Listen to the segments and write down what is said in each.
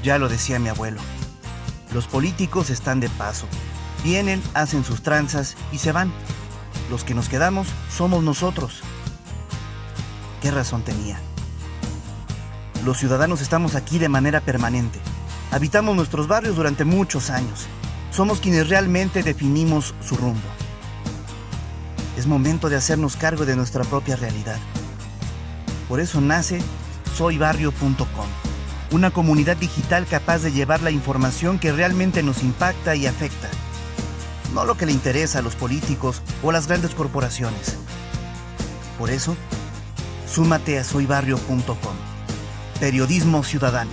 Ya lo decía mi abuelo. Los políticos están de paso. Vienen, hacen sus tranzas y se van. Los que nos quedamos somos nosotros. ¿Qué razón tenía? Los ciudadanos estamos aquí de manera permanente. Habitamos nuestros barrios durante muchos años. Somos quienes realmente definimos su rumbo. Es momento de hacernos cargo de nuestra propia realidad. Por eso nace soybarrio.com, una comunidad digital capaz de llevar la información que realmente nos impacta y afecta. No lo que le interesa a los políticos o a las grandes corporaciones. Por eso, súmate a soybarrio.com. Periodismo ciudadano.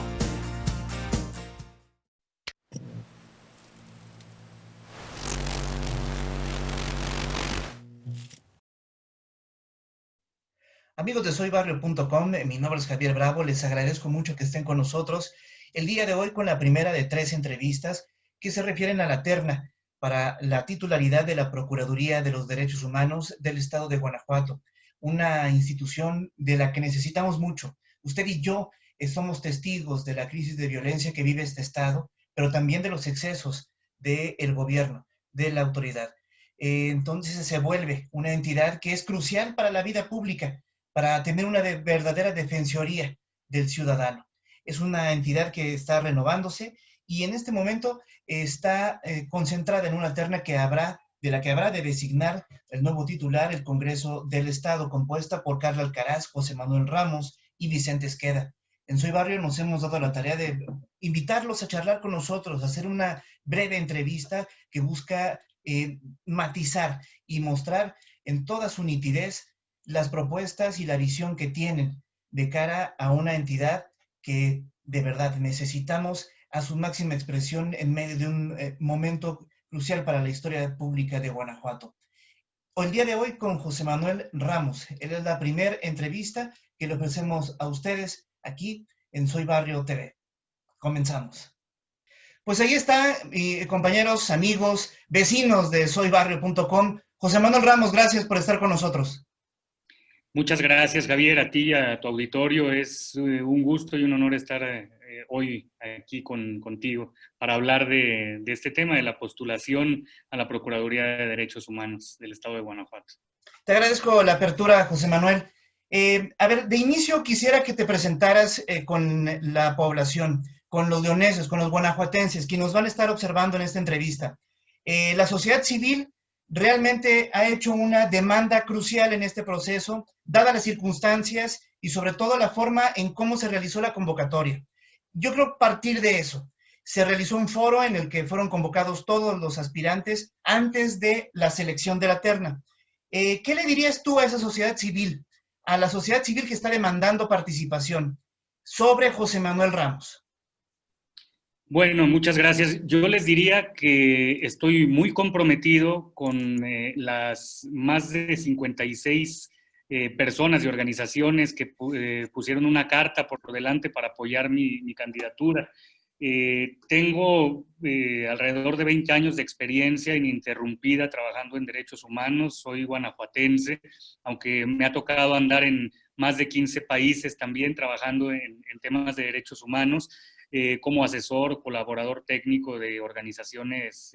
Amigos de soybarrio.com, mi nombre es Javier Bravo, les agradezco mucho que estén con nosotros el día de hoy con la primera de 3 entrevistas que se refieren a la terna para la titularidad de la Procuraduría de los Derechos Humanos del Estado de Guanajuato, una institución de la que necesitamos mucho. Usted y yo somos testigos de la crisis de violencia que vive este Estado, pero también de los excesos del gobierno, de la autoridad. Entonces se vuelve una entidad que es crucial para la vida pública, para tener una verdadera defensoría del ciudadano. Es una entidad que está renovándose y en este momento está concentrada en una terna de la que habrá de designar el nuevo titular, el Congreso del Estado, compuesta por Carla Alcaraz, José Manuel Ramos y Vicente Esqueda. En Soy Barrio nos hemos dado la tarea de invitarlos a charlar con nosotros, a hacer una breve entrevista que busca matizar y mostrar en toda su nitidez las propuestas y la visión que tienen de cara a una entidad que de verdad necesitamos a su máxima expresión en medio de un momento crucial para la historia pública de Guanajuato. El día de hoy con José Manuel Ramos. Él es la primera entrevista que le ofrecemos a ustedes aquí en Soy Barrio TV. Comenzamos. Pues ahí está, compañeros, amigos, vecinos de soybarrio.com. José Manuel Ramos, gracias por estar con nosotros. Muchas gracias, Javier, a ti y a tu auditorio. Es un gusto y un honor estar hoy aquí contigo para hablar de este tema, de la postulación a la Procuraduría de Derechos Humanos del Estado de Guanajuato. Te agradezco la apertura, José Manuel. A ver, de inicio quisiera que te presentaras con la población, con los leoneses, con los guanajuatenses, quienes nos van a estar observando en esta entrevista. La sociedad civil realmente ha hecho una demanda crucial en este proceso, dadas las circunstancias y sobre todo la forma en cómo se realizó la convocatoria. Yo creo partir de eso. Se realizó un foro en el que fueron convocados todos los aspirantes antes de la selección de la terna. ¿Qué le dirías tú a esa sociedad civil, a la sociedad civil que está demandando participación sobre José Manuel Ramos? Bueno, muchas gracias. Yo les diría que estoy muy comprometido con las más de 56 personas y organizaciones que pusieron una carta por delante para apoyar mi candidatura. Tengo alrededor de 20 años de experiencia ininterrumpida trabajando en derechos humanos. Soy guanajuatense, aunque me ha tocado andar en más de 15 países también trabajando en temas de derechos humanos. Como asesor, colaborador técnico de organizaciones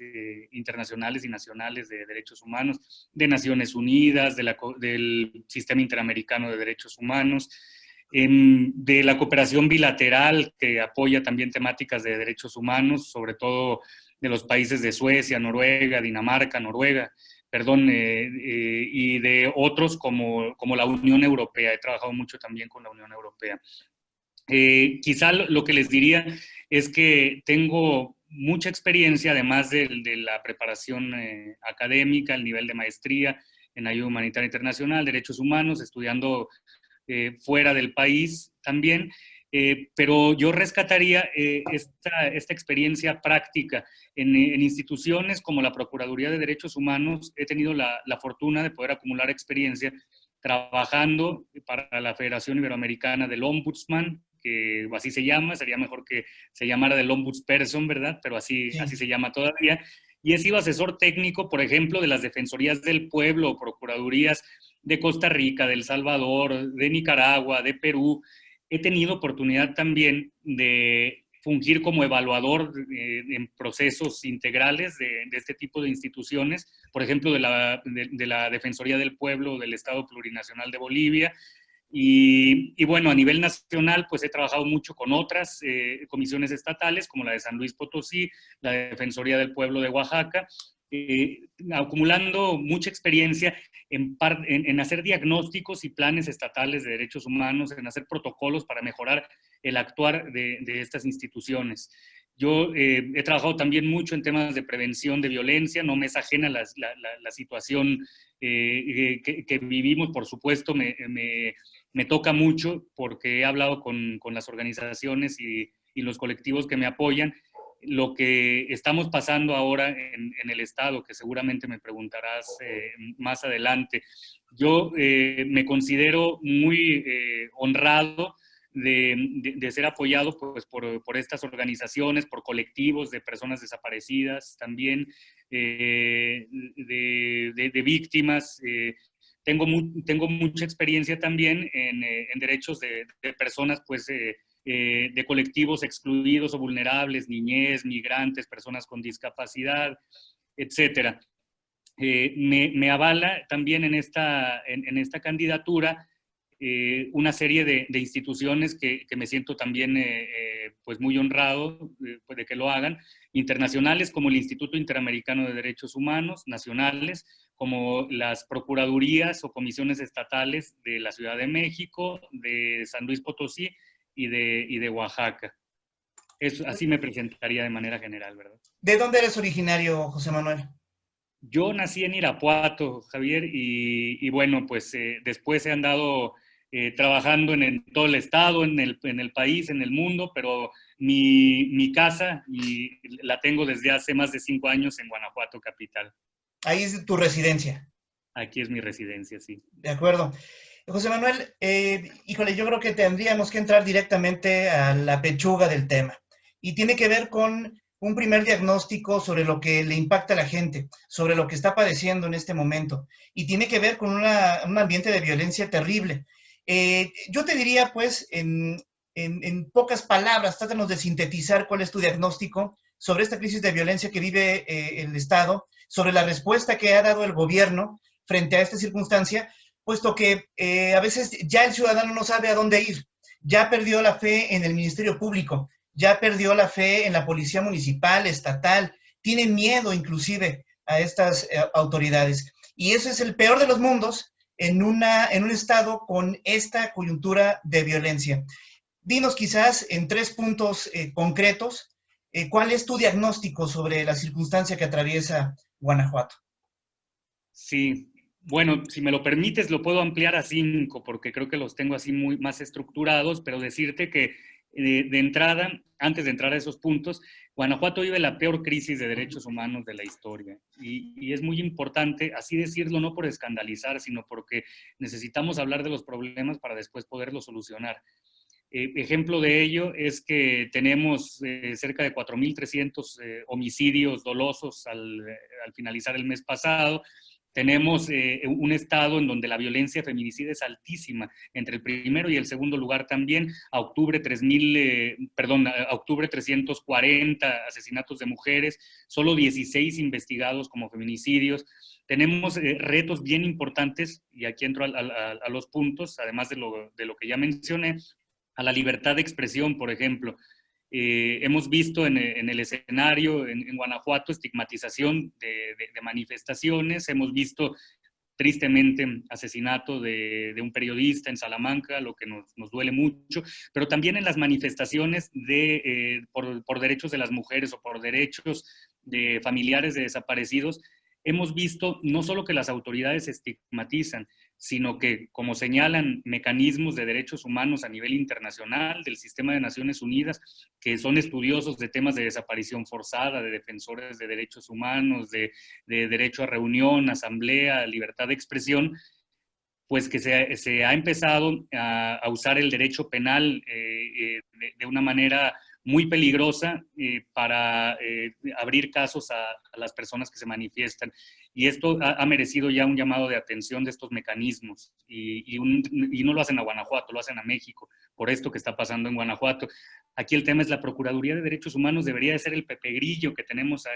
internacionales y nacionales de derechos humanos, de Naciones Unidas, del Sistema Interamericano de Derechos Humanos, de la cooperación bilateral que apoya también temáticas de derechos humanos, sobre todo de los países de Suecia, Noruega, Dinamarca, y de otros como la Unión Europea. He trabajado mucho también con la Unión Europea. Quizá lo que les diría es que tengo mucha experiencia, además de la preparación académica, el nivel de maestría en ayuda humanitaria internacional, derechos humanos, estudiando fuera del país también, pero yo rescataría esta experiencia práctica en instituciones como la Procuraduría de Derechos Humanos. He tenido la fortuna de poder acumular experiencia trabajando para la Federación Iberoamericana del Ombudsman, que así se llama, sería mejor que se llamara del Ombudsperson, ¿verdad? Pero así se llama todavía. Y he sido asesor técnico, por ejemplo, de las Defensorías del Pueblo, Procuradurías de Costa Rica, de El Salvador, de Nicaragua, de Perú. He tenido oportunidad también de fungir como evaluador en procesos integrales de este tipo de instituciones, por ejemplo, de la Defensoría del Pueblo del Estado Plurinacional de Bolivia. Y bueno, a nivel nacional, pues he trabajado mucho con otras comisiones estatales, como la de San Luis Potosí, la Defensoría del Pueblo de Oaxaca, acumulando mucha experiencia en hacer diagnósticos y planes estatales de derechos humanos, en hacer protocolos para mejorar el actuar de estas instituciones. Yo he trabajado también mucho en temas de prevención de violencia, no me es ajena la situación que vivimos, por supuesto, me toca mucho porque he hablado con las organizaciones y los colectivos que me apoyan. Lo que estamos pasando ahora en el Estado, que seguramente me preguntarás más adelante. Yo me considero muy honrado de ser apoyado pues, por estas organizaciones, por colectivos de personas desaparecidas, también de víctimas. Tengo mucha experiencia también en derechos de personas pues, de colectivos excluidos o vulnerables, niñez, migrantes, personas con discapacidad, etcétera. Me avala también en esta candidatura una serie de instituciones que me siento también pues muy honrado pues de que lo hagan, internacionales como el Instituto Interamericano de Derechos Humanos, nacionales como las procuradurías o comisiones estatales de la Ciudad de México, de San Luis Potosí y de Oaxaca. Así me presentaría de manera general, ¿verdad? ¿De dónde eres originario, José Manuel? Yo nací en Irapuato, Javier, y bueno, pues después he andado trabajando en todo el estado, en el país, en el mundo, pero mi casa y la tengo desde hace más de 5 años en Guanajuato, capital. Ahí es tu residencia. Aquí es mi residencia, sí. De acuerdo. José Manuel, híjole, yo creo que tendríamos que entrar directamente a la pechuga del tema. Y tiene que ver con un primer diagnóstico sobre lo que le impacta a la gente, sobre lo que está padeciendo en este momento. Y tiene que ver con un ambiente de violencia terrible. Yo te diría, pues, en pocas palabras, trátanos de sintetizar cuál es tu diagnóstico sobre esta crisis de violencia que vive el Estado, sobre la respuesta que ha dado el gobierno frente a esta circunstancia, puesto que a veces ya el ciudadano no sabe a dónde ir, ya perdió la fe en el Ministerio Público, ya perdió la fe en la Policía Municipal, Estatal, tiene miedo inclusive a estas autoridades. Y eso es el peor de los mundos en un estado con esta coyuntura de violencia. Dinos quizás en 3 puntos concretos, ¿cuál es tu diagnóstico sobre la circunstancia que atraviesa Guanajuato? Sí, bueno, si me lo permites, lo puedo ampliar a 5, porque creo que los tengo así muy más estructurados, pero decirte que de entrada, antes de entrar a esos puntos, Guanajuato vive la peor crisis de derechos humanos de la historia. Y es muy importante, así decirlo, no por escandalizar, sino porque necesitamos hablar de los problemas para después poderlos solucionar. Ejemplo de ello es que tenemos cerca de 4.300 homicidios dolosos al finalizar el mes pasado. Tenemos un estado en donde la violencia feminicida es altísima, entre el primero y el segundo lugar también. A octubre 340 asesinatos de mujeres, solo 16 investigados como feminicidios. Tenemos retos bien importantes, y aquí entro a los puntos, además de lo que ya mencioné, a la libertad de expresión, por ejemplo. Hemos visto en el escenario en Guanajuato estigmatización de manifestaciones, hemos visto tristemente asesinato de un periodista en Salamanca, lo que nos duele mucho, pero también en las manifestaciones por derechos de las mujeres o por derechos de familiares de desaparecidos, hemos visto no solo que las autoridades estigmatizan, sino que, como señalan mecanismos de derechos humanos a nivel internacional, del sistema de Naciones Unidas, que son estudiosos de temas de desaparición forzada, de defensores de derechos humanos, de derecho a reunión, asamblea, libertad de expresión, pues que se ha empezado a usar el derecho penal de una manera muy peligrosa para abrir casos a las personas que se manifiestan. Y esto ha merecido ya un llamado de atención de estos mecanismos. Y no lo hacen a Guanajuato, lo hacen a México, por esto que está pasando en Guanajuato. Aquí el tema es la Procuraduría de Derechos Humanos debería de ser el Pepe Grillo que tenemos a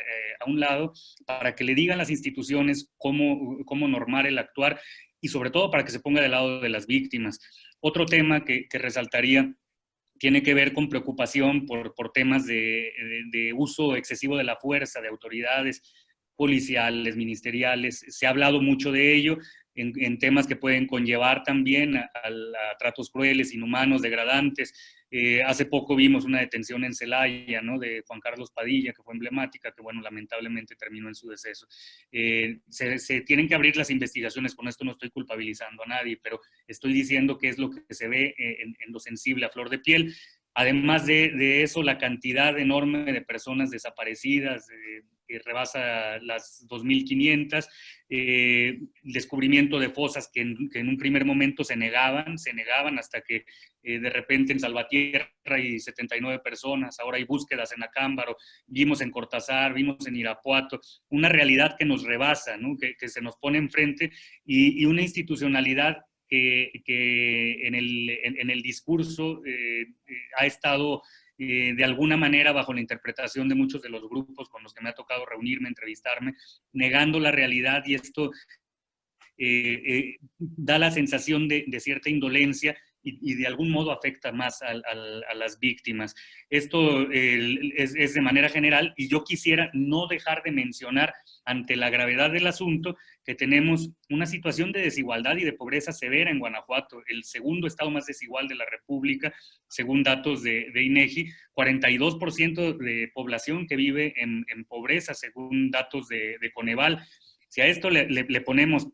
un lado para que le digan las instituciones cómo normar el actuar y sobre todo para que se ponga del lado de las víctimas. Otro tema que resaltaría tiene que ver con preocupación por temas de uso excesivo de la fuerza, de autoridades policiales, ministeriales. Se ha hablado mucho de ello en temas que pueden conllevar también a tratos crueles, inhumanos, degradantes. Hace poco vimos una detención en Celaya, ¿no?, de Juan Carlos Padilla, que fue emblemática, que bueno, lamentablemente terminó en su deceso. Se tienen que abrir las investigaciones, con esto no estoy culpabilizando a nadie, pero estoy diciendo que es lo que se ve en lo sensible a flor de piel. Además de eso, la cantidad enorme de personas desaparecidas, que rebasa las 2.500, descubrimiento de fosas que en un primer momento se negaban hasta que de repente en Salvatierra hay 79 personas, ahora hay búsquedas en Acámbaro, vimos en Cortázar, vimos en Irapuato, una realidad que nos rebasa, ¿no?, que se nos pone enfrente y una institucionalidad que en el discurso ha estado de alguna manera bajo la interpretación de muchos de los grupos con los que me ha tocado reunirme, entrevistarme, negando la realidad, y esto da la sensación de cierta indolencia y de algún modo afecta más a las víctimas. Esto es de manera general, y yo quisiera no dejar de mencionar, ante la gravedad del asunto, que tenemos una situación de desigualdad y de pobreza severa en Guanajuato, el segundo estado más desigual de la República, según datos de INEGI, 42% de población que vive en pobreza, según datos de Coneval. Si a esto le ponemos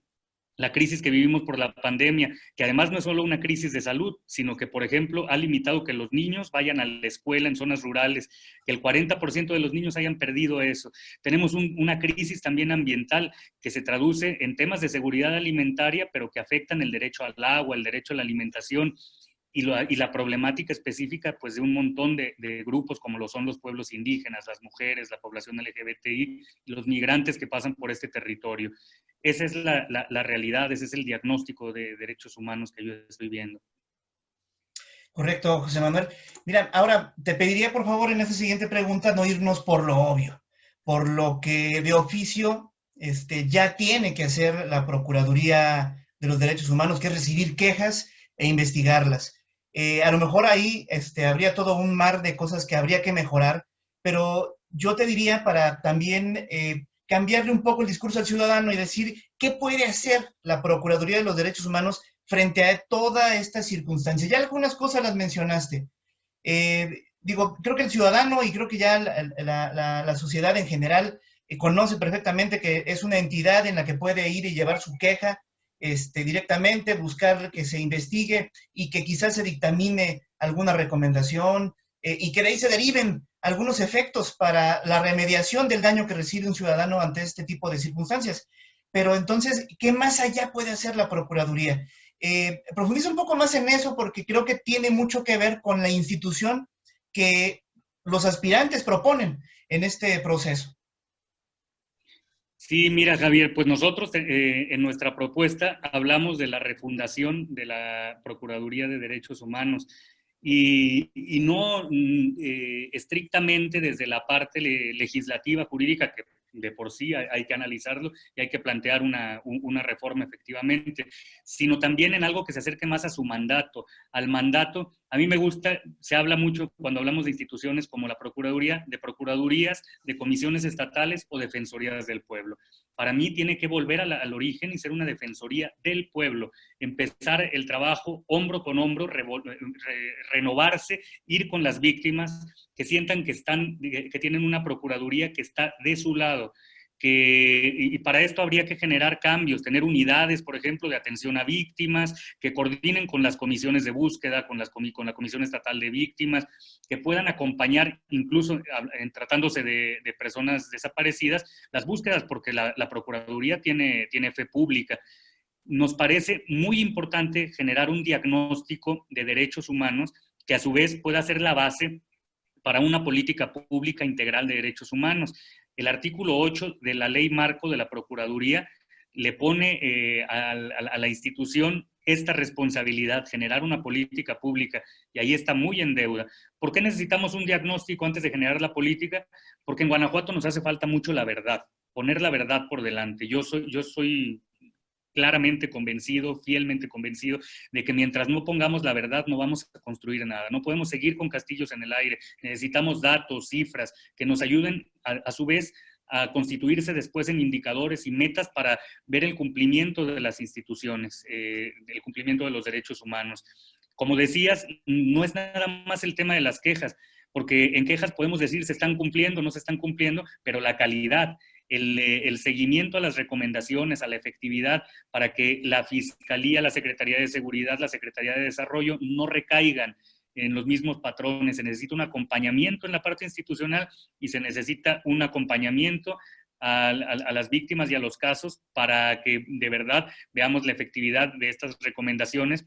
la crisis que vivimos por la pandemia, que además no es solo una crisis de salud, sino que, por ejemplo, ha limitado que los niños vayan a la escuela en zonas rurales, que el 40% de los niños hayan perdido eso. Tenemos una crisis también ambiental que se traduce en temas de seguridad alimentaria, pero que afectan el derecho al agua, el derecho a la alimentación, y la problemática específica, pues, de un montón de grupos como lo son los pueblos indígenas, las mujeres, la población LGBTI y los migrantes que pasan por este territorio. Esa es la realidad, ese es el diagnóstico de derechos humanos que yo estoy viendo. Correcto, José Manuel. Mira, ahora te pediría por favor en esta siguiente pregunta no irnos por lo obvio, por lo que de oficio ya tiene que hacer la Procuraduría de los Derechos Humanos, que es recibir quejas e investigarlas. A lo mejor ahí habría todo un mar de cosas que habría que mejorar, pero yo te diría para también cambiarle un poco el discurso al ciudadano y decir qué puede hacer la Procuraduría de los Derechos Humanos frente a toda esta circunstancia. Ya algunas cosas las mencionaste. Creo que el ciudadano y creo que ya la sociedad en general conoce perfectamente que es una entidad en la que puede ir y llevar su queja directamente, buscar que se investigue y que quizás se dictamine alguna recomendación y que de ahí se deriven algunos efectos para la remediación del daño que recibe un ciudadano ante este tipo de circunstancias. Pero entonces, ¿qué más allá puede hacer la Procuraduría? Profundiza un poco más en eso porque creo que tiene mucho que ver con la institución que los aspirantes proponen en este proceso. Sí, mira, Javier, pues nosotros en nuestra propuesta hablamos de la refundación de la Procuraduría de Derechos Humanos y no estrictamente desde la parte legislativa, jurídica, que de por sí hay que analizarlo y hay que plantear una reforma efectivamente, sino también en algo que se acerque más a su mandato, al mandato. A mí me gusta, se habla mucho cuando hablamos de instituciones como la Procuraduría, de procuradurías, de comisiones estatales o defensorías del pueblo. Para mí tiene que volver al origen y ser una defensoría del pueblo, empezar el trabajo hombro con hombro, renovarse, ir con las víctimas, que sientan que tienen una procuraduría que está de su lado. Y para esto habría que generar cambios, tener unidades, por ejemplo, de atención a víctimas, que coordinen con las comisiones de búsqueda, con la Comisión Estatal de Víctimas, que puedan acompañar, incluso tratándose de personas desaparecidas, las búsquedas, porque la Procuraduría tiene fe pública. Nos parece muy importante generar un diagnóstico de derechos humanos que a su vez pueda ser la base para una política pública integral de derechos humanos. El artículo 8 de la Ley Marco de la Procuraduría le pone a la institución esta responsabilidad, generar una política pública, y ahí está muy en deuda. ¿Por qué necesitamos un diagnóstico antes de generar la política? Porque en Guanajuato nos hace falta mucho la verdad, poner la verdad por delante. Yo soy claramente convencido, fielmente convencido, de que mientras no pongamos la verdad no vamos a construir nada. No podemos seguir con castillos en el aire. Necesitamos datos, cifras, que nos ayuden a su vez a constituirse después en indicadores y metas para ver el cumplimiento de las instituciones, el cumplimiento de los derechos humanos. Como decías, no es nada más el tema de las quejas, porque en quejas podemos decir se están cumpliendo, no se están cumpliendo, pero la calidad, el seguimiento a las recomendaciones, a la efectividad, para que la Fiscalía, la Secretaría de Seguridad, la Secretaría de Desarrollo no recaigan en los mismos patrones. Se necesita un acompañamiento en la parte institucional y se necesita un acompañamiento a las víctimas y a los casos para que de verdad veamos la efectividad de estas recomendaciones.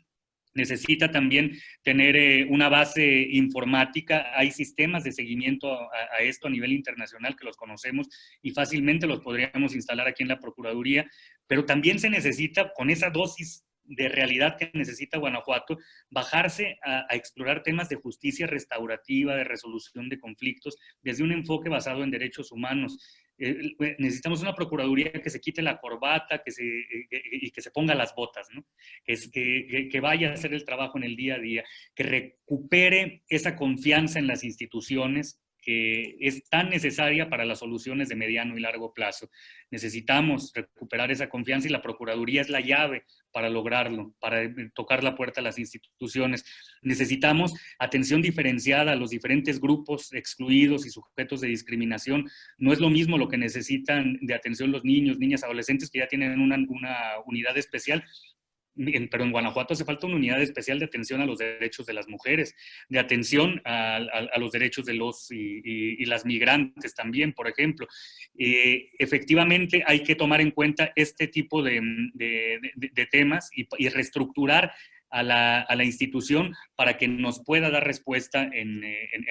Necesita también tener una base informática. Hay sistemas de seguimiento a esto a nivel internacional que los conocemos y fácilmente los podríamos instalar aquí en la Procuraduría, pero también se necesita, con esa dosis de realidad que necesita Guanajuato, bajarse a explorar temas de justicia restaurativa, de resolución de conflictos, desde un enfoque basado en derechos humanos. Necesitamos una procuraduría que se quite la corbata y que se ponga las botas, ¿no? Que vaya a hacer el trabajo en el día a día, que recupere esa confianza en las instituciones que es tan necesaria para las soluciones de mediano y largo plazo. Necesitamos recuperar esa confianza y la Procuraduría es la llave para lograrlo, para tocar la puerta a las instituciones. Necesitamos atención diferenciada a los diferentes grupos excluidos y sujetos de discriminación. No es lo mismo lo que necesitan de atención los niños, niñas, adolescentes que ya tienen una unidad especial, pero en Guanajuato hace falta una unidad especial de atención a los derechos de las mujeres, de atención a los derechos de los y las migrantes también, por ejemplo. Efectivamente hay que tomar en cuenta este tipo de temas y reestructurar a la institución para que nos pueda dar respuesta en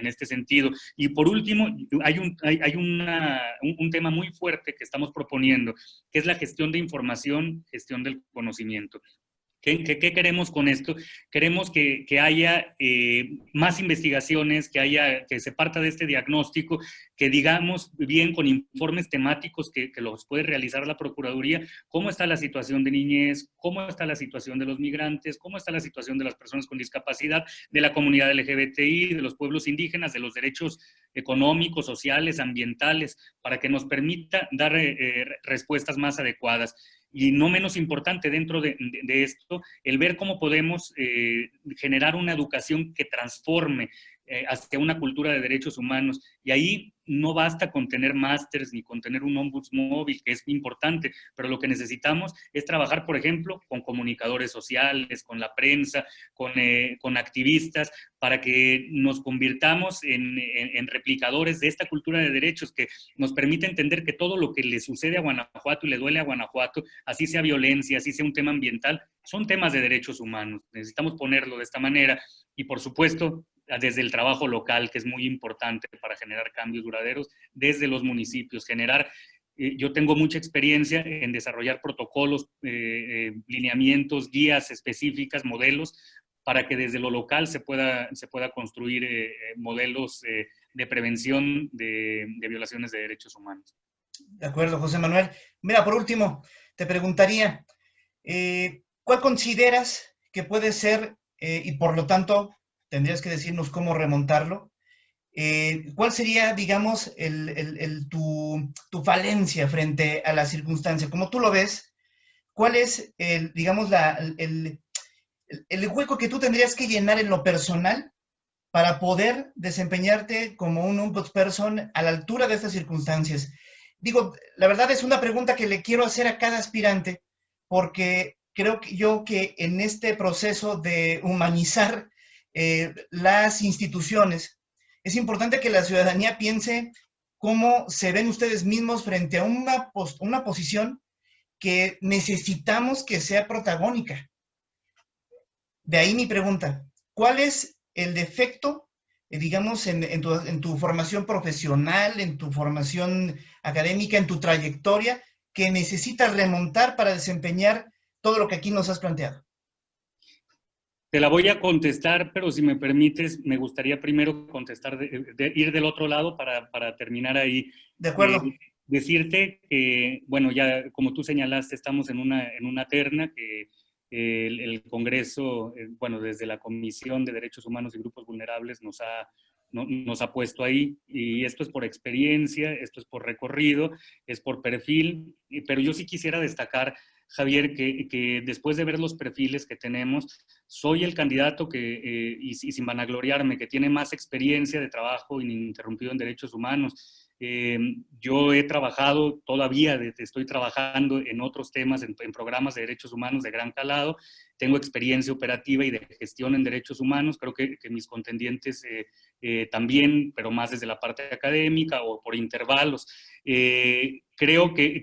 este sentido. Y por último, hay un tema muy fuerte que estamos proponiendo, que es la gestión de información, gestión del conocimiento. ¿Qué queremos con esto? Queremos que haya más investigaciones, que se parta de este diagnóstico, que digamos bien con informes temáticos que los puede realizar la Procuraduría, cómo está la situación de niñez, cómo está la situación de los migrantes, cómo está la situación de las personas con discapacidad, de la comunidad LGBTI, de los pueblos indígenas, de los derechos económicos, sociales, ambientales, para que nos permita dar respuestas más adecuadas. Y no menos importante dentro de esto, el ver cómo podemos generar una educación que transforme hacia una cultura de derechos humanos. Y ahí no basta con tener másters ni con tener un ombudsman móvil, que es importante, pero lo que necesitamos es trabajar, por ejemplo, con comunicadores sociales, con la prensa, con activistas, para que nos convirtamos en replicadores de esta cultura de derechos que nos permite entender que todo lo que le sucede a Guanajuato y le duele a Guanajuato, así sea violencia, así sea un tema ambiental, son temas de derechos humanos. Necesitamos ponerlo de esta manera y, por supuesto, desde el trabajo local, que es muy importante para generar cambios duraderos, desde los municipios, yo tengo mucha experiencia en desarrollar protocolos, lineamientos, guías específicas, modelos, para que desde lo local se pueda construir modelos de prevención de violaciones de derechos humanos. De acuerdo, José Manuel. Mira, por último, te preguntaría, ¿cuál consideras que puede ser, y por lo tanto tendrías que decirnos cómo remontarlo, cuál sería, digamos, tu falencia frente a la circunstancia? Como tú lo ves, ¿cuál es, digamos, el hueco que tú tendrías que llenar en lo personal para poder desempeñarte como un ombudsperson a la altura de estas circunstancias? Digo, la verdad es una pregunta que le quiero hacer a cada aspirante, porque creo que en este proceso de humanizar las instituciones, es importante que la ciudadanía piense cómo se ven ustedes mismos frente a una posición que necesitamos que sea protagónica. De ahí mi pregunta, ¿cuál es el defecto, digamos, en tu formación profesional, en tu formación académica, en tu trayectoria, que necesitas remontar para desempeñar todo lo que aquí nos has planteado? Te la voy a contestar, pero si me permites, me gustaría primero contestar, ir del otro lado para terminar ahí. De acuerdo. Decirte que, bueno, ya como tú señalaste, estamos en una terna que el Congreso, bueno, desde la Comisión de Derechos Humanos y Grupos Vulnerables nos ha puesto ahí, y esto es por experiencia, esto es por recorrido, es por perfil, pero yo sí quisiera destacar, Javier, que después de ver los perfiles que tenemos, soy el candidato que, y sin vanagloriarme, que tiene más experiencia de trabajo ininterrumpido en derechos humanos. Yo he trabajado, todavía estoy trabajando en otros temas, en programas de derechos humanos de gran calado, tengo experiencia operativa y de gestión en derechos humanos, creo que mis contendientes también, pero más desde la parte académica o por intervalos. Creo que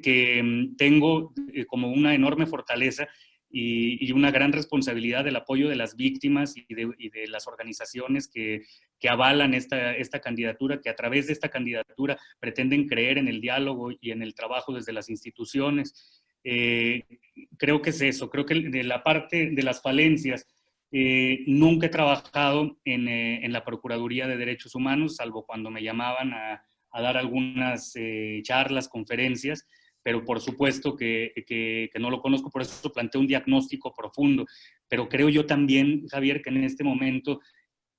tengo como una enorme fortaleza y una gran responsabilidad del apoyo de las víctimas y de las organizaciones que avalan esta candidatura, que a través de esta candidatura pretenden creer en el diálogo y en el trabajo desde las instituciones. Creo que es eso, creo que de la parte de las falencias, nunca he trabajado en la Procuraduría de Derechos Humanos, salvo cuando me llamaban a dar algunas charlas, conferencias, pero por supuesto que no lo conozco, por eso planteo un diagnóstico profundo. Pero creo yo también, Javier, que en este momento,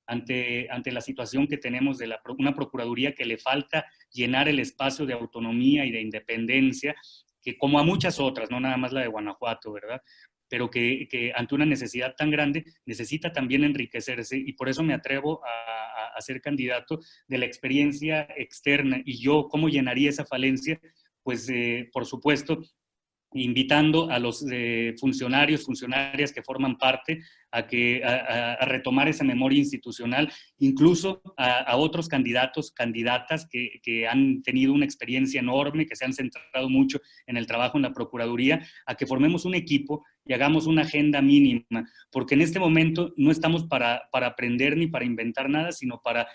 ante la situación que tenemos de una Procuraduría que le falta llenar el espacio de autonomía y de independencia, que como a muchas otras, no nada más la de Guanajuato, ¿verdad?, pero que ante una necesidad tan grande necesita también enriquecerse, y por eso me atrevo a ser candidato de la experiencia externa. Y yo, ¿cómo llenaría esa falencia? Pues, por supuesto, invitando a los funcionarias que forman parte a retomar esa memoria institucional, incluso a otros candidatos, candidatas que han tenido una experiencia enorme, que se han centrado mucho en el trabajo en la Procuraduría, a que formemos un equipo y hagamos una agenda mínima, porque en este momento no estamos para aprender ni para inventar nada, sino para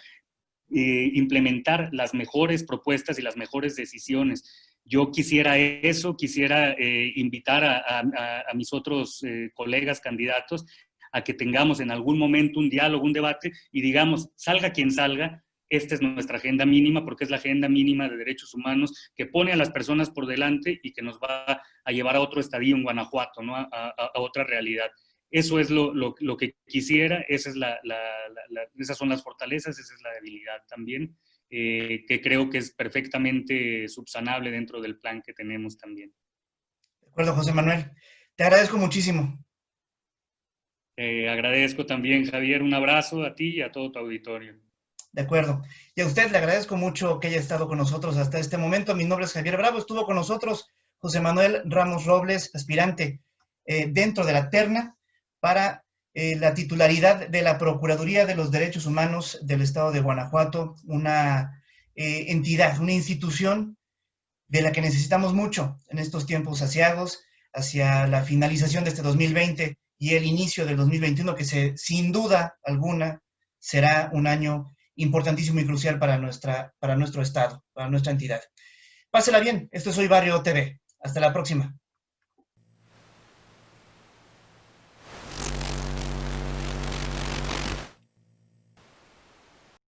implementar las mejores propuestas y las mejores decisiones. Yo quisiera eso, quisiera invitar a mis otros colegas candidatos a que tengamos en algún momento un diálogo, un debate, y digamos, salga quien salga, esta es nuestra agenda mínima, porque es la agenda mínima de derechos humanos que pone a las personas por delante y que nos va a llevar a otro estadio en Guanajuato, ¿no?, a otra realidad. Eso es lo que quisiera, esas son las fortalezas, esa es la debilidad también, que creo que es perfectamente subsanable dentro del plan que tenemos también. De acuerdo, José Manuel. Te agradezco muchísimo. Agradezco también, Javier, un abrazo a ti y a todo tu auditorio. De acuerdo. Y a usted le agradezco mucho que haya estado con nosotros hasta este momento. Mi nombre es Javier Bravo. Estuvo con nosotros José Manuel Ramos Robles, aspirante dentro de la terna para la titularidad de la Procuraduría de los Derechos Humanos del Estado de Guanajuato, una entidad, una institución de la que necesitamos mucho en estos tiempos aciagos, hacia la finalización de este 2020 y el inicio del 2021, que sin duda alguna será un año importantísimo y crucial para nuestro estado, para nuestra entidad. Pásela bien, esto es Hoy Barrio TV. Hasta la próxima.